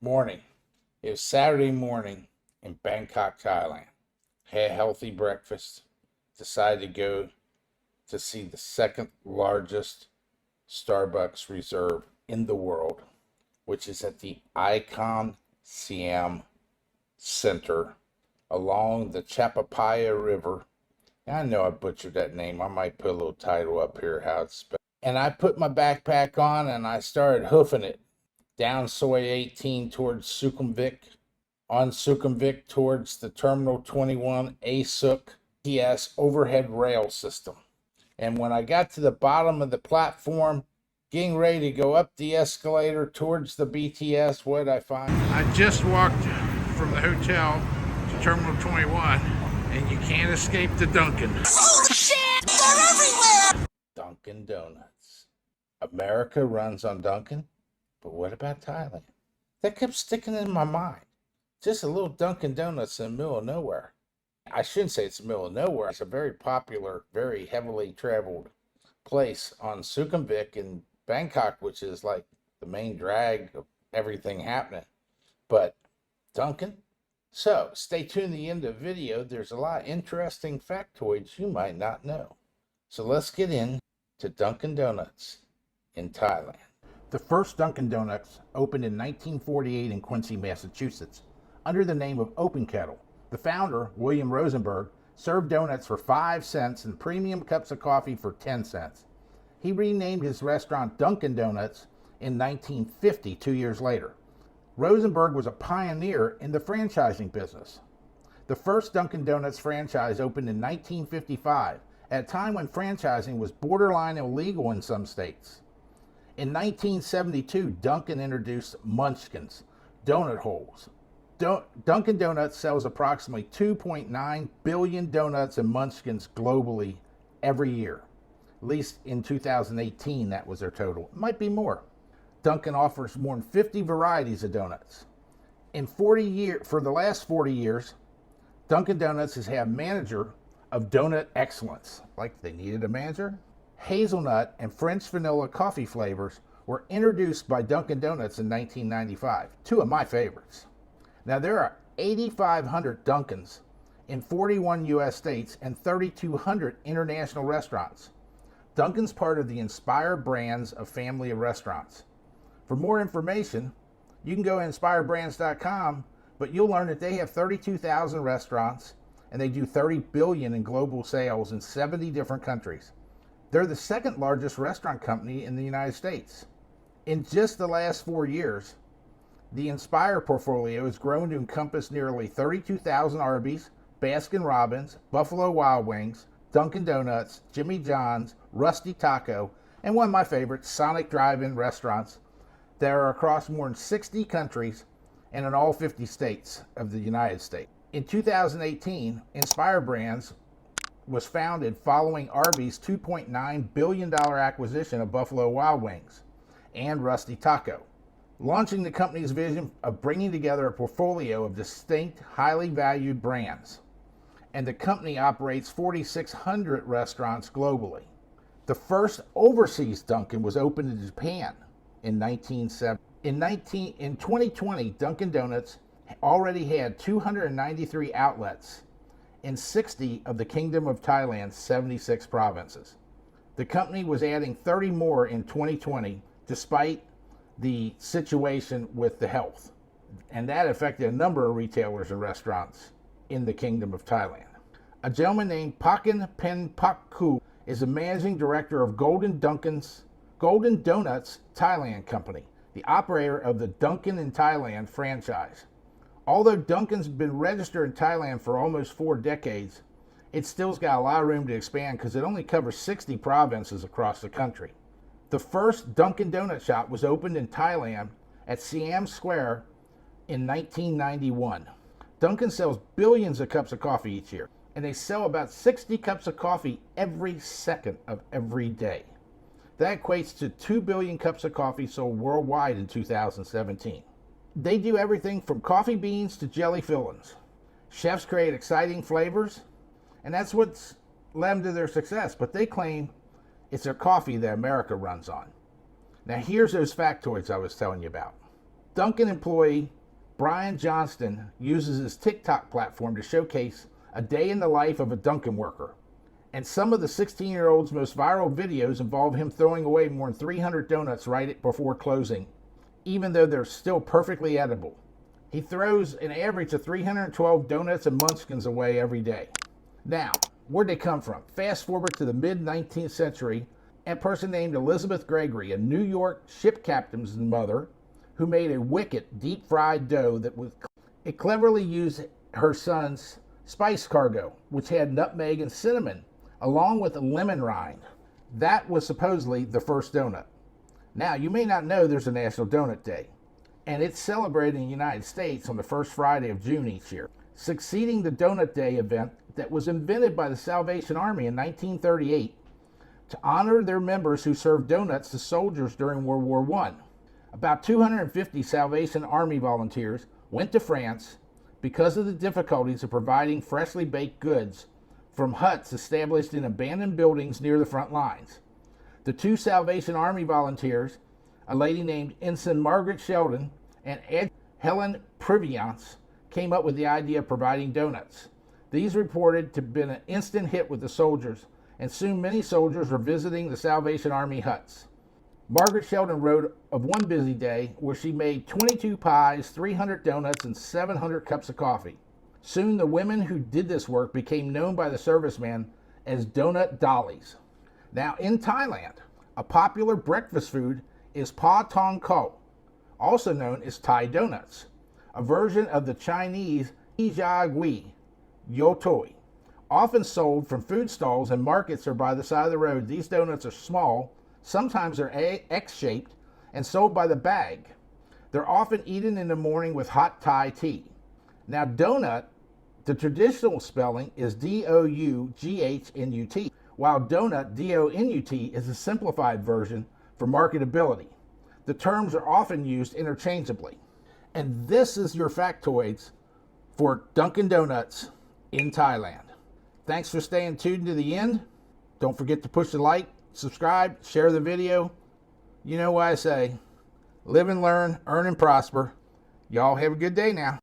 Morning. It was Saturday morning in Bangkok, Thailand. Had a healthy breakfast. Decided to go to see the second largest Starbucks reserve in the world, which is at the Icon Siam Center along the Chapapaya River. I know I butchered that name. I might put a little title up here how it's spelled. And I put my backpack on and I started hoofing it down Soy 18 towards Sukhumvit, on Sukhumvit towards the Terminal 21 ASUK TS overhead rail system. And when I got to the bottom of the platform, getting ready to go up the escalator towards the BTS, what did I find? I just walked from the hotel to Terminal 21, and you can't escape the Dunkin'. Oh shit! They're everywhere! Dunkin' Donuts. America runs on Dunkin', but what about Thailand? That kept sticking in my mind. Just a little Dunkin' Donuts in the middle of nowhere. I shouldn't say it's the middle of nowhere. It's a very popular, very heavily traveled place on Sukhumvit in Bangkok, which is like the main drag of everything happening. But Dunkin'? So stay tuned to the end of the video. There's a lot of interesting factoids you might not know. So let's get into Dunkin' Donuts in Thailand. The first Dunkin' Donuts opened in 1948 in Quincy, Massachusetts, under the name of Open Kettle. The founder, William Rosenberg, served donuts for 5 cents and premium cups of coffee for 10 cents. He renamed his restaurant Dunkin' Donuts in 1950, 2 years later. Rosenberg was a pioneer in the franchising business. The first Dunkin' Donuts franchise opened in 1955, at a time when franchising was borderline illegal in some states. In 1972, Dunkin' introduced Munchkins, donut holes. Dunkin' Donuts sells approximately 2.9 billion donuts and Munchkins globally every year. At least in 2018, that was their total. It might be more. Dunkin' offers more than 50 varieties of donuts. For the last 40 years, Dunkin' Donuts has had a manager of donut excellence. Like they needed a manager. Hazelnut and French Vanilla coffee flavors were introduced by Dunkin' Donuts in 1995. Two of my favorites. Now there are 8,500 Dunkins in 41 U.S. states and 3,200 international restaurants. Dunkin's part of the Inspire Brands of family of restaurants. For more information, you can go to inspirebrands.com, but you'll learn that they have 32,000 restaurants and they do $30 billion in global sales in 70 different countries. They're the second largest restaurant company in the United States. In just the last 4 years, the Inspire portfolio has grown to encompass nearly 32,000 Arby's, Baskin-Robbins, Buffalo Wild Wings, Dunkin' Donuts, Jimmy John's, Rusty Taco, and one of my favorites, Sonic Drive-In restaurants that are across more than 60 countries and in all 50 states of the United States. In 2018, Inspire Brands was founded following Arby's $2.9 billion acquisition of Buffalo Wild Wings and Rusty Taco, launching the company's vision of bringing together a portfolio of distinct, highly valued brands. And the company operates 4,600 restaurants globally. The first overseas Dunkin' was opened in Japan in 1970. In 2020, Dunkin' Donuts already had 293 outlets in 60 of the Kingdom of Thailand's 76 provinces. The company was adding 30 more in 2020 despite the situation with the health, and that affected a number of retailers and restaurants in the Kingdom of Thailand. A gentleman named Pakin Penpakku is the managing director of Golden Donuts Thailand Company, the operator of the Dunkin' in Thailand franchise. Although Dunkin's been registered in Thailand for almost 4 decades, it still's got a lot of room to expand because it only covers 60 provinces across the country. The first Dunkin' Donut shop was opened in Thailand at Siam Square in 1991. Dunkin' sells billions of cups of coffee each year, and they sell about 60 cups of coffee every second of every day. That equates to 2 billion cups of coffee sold worldwide in 2017. They do everything from coffee beans to jelly fillings. Chefs create exciting flavors, and that's what's led them to their success, but they claim it's their coffee that America runs on. Now here's those factoids I was telling you about. Dunkin' employee Brian Johnston uses his TikTok platform to showcase a day in the life of a Dunkin' worker. And some of the 16-year-old's most viral videos involve him throwing away more than 300 donuts right before closing, even though they're still perfectly edible. He throws an average of 312 donuts and Munchkins away every day. Now, where'd they come from? Fast forward to the mid-19th century, and a person named Elizabeth Gregory, a New York ship captain's mother, who made a wicked deep-fried dough that it cleverly used her son's spice cargo, which had nutmeg and cinnamon, along with a lemon rind. That was supposedly the first donut. Now, you may not know there's a National Donut Day, and it's celebrated in the United States on the first Friday of June each year, succeeding the Donut Day event that was invented by the Salvation Army in 1938 to honor their members who served donuts to soldiers during World War I. About 250 Salvation Army volunteers went to France because of the difficulties of providing freshly baked goods from huts established in abandoned buildings near the front lines. The two Salvation Army volunteers, a lady named Ensign Margaret Sheldon and Helen Previance, came up with the idea of providing donuts. These reported to have been an instant hit with the soldiers, and soon many soldiers were visiting the Salvation Army huts. Margaret Sheldon wrote of one busy day where she made 22 pies, 300 donuts, and 700 cups of coffee. Soon the women who did this work became known by the servicemen as donut dollies. Now in Thailand, a popular breakfast food is pa tong ko, also known as Thai donuts, a version of the Chinese jia gui, yotoi. Often sold from food stalls and markets or by the side of the road, these donuts are small, sometimes they're X-shaped, and sold by the bag. They're often eaten in the morning with hot Thai tea. Now donut, the traditional spelling is D-O-U-G-H-N-U-T, while donut, D-O-N-U-T, is a simplified version for marketability. The terms are often used interchangeably. And this is your factoids for Dunkin' Donuts in Thailand. Thanks for staying tuned to the end. Don't forget to push the like, subscribe, share the video. You know what I say, live and learn, earn and prosper. Y'all have a good day now.